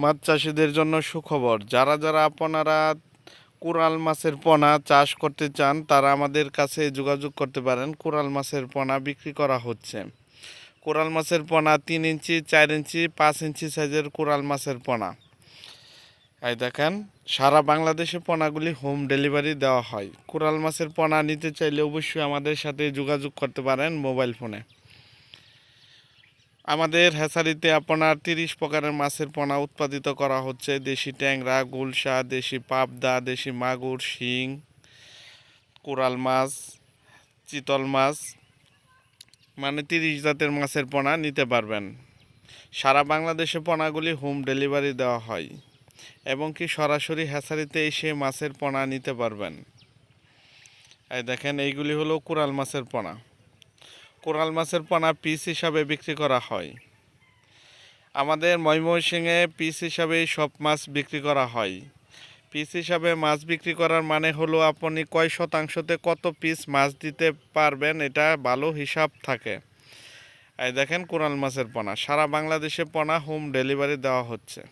মাছ চাষিদের জন্য সুখবর। যারা যারা আপনারা কোরাল মাছের পোনা চাষ করতে চান তারা আমাদের কাছে যোগাযোগ করতে পারেন। কোরাল মাছের পোনা বিক্রি করা হচ্ছে। কোরাল মাছের পোনা 3 ইঞ্চি, 4 ইঞ্চি, 5 ইঞ্চি সাইজের কোরাল মাছের পোনা। এই দেখেন, সারা বাংলাদেশে পোনাগুলি হোম ডেলিভারি দেওয়া হয়। কোরাল মাছের পোনা নিতে চাইলে অবশ্যই আমাদের সাথে যোগাযোগ করতে পারেন মোবাইল ফোনে। আমাদের হ্যাচারিতে আপনার 30 প্রকারের মাছের পোনা উৎপাদিত করা হচ্ছে। দেশি ট্যাংরা, গুলশা, দেশি পাবদা, দেশি মাগুর, শিং, কোরাল মাছ, চিতল মাছ, মানে 30 জাতের মাছের পোনা নিতে পারবেন। সারা বাংলাদেশে পোনাগুলি হোম ডেলিভারি দেওয়া হয় এবং কি সরাসরি হ্যাচারিতে এসে মাছের পোনা নিতে পারবেন। এই দেখেন, এইগুলি হলো কোরাল মাছের পোনা। কোরাল মাছের পোনা পিস হিসাবে বিক্রি করা হয়। আমাদের ময়মনসিংহে পিস হিসাবে সব মাছ বিক্রি করা হয়। পিস হিসাবে মাছ বিক্রি করার মানে হলো আপনি কয় শতাংশতে কত পিস মাছ দিতে পারবেন, এটা ভালো হিসাব থাকে। এই দেখেন, কোরাল মাছের পোনা সারা বাংলাদেশে পোনা হোম ডেলিভারি দেওয়া হচ্ছে।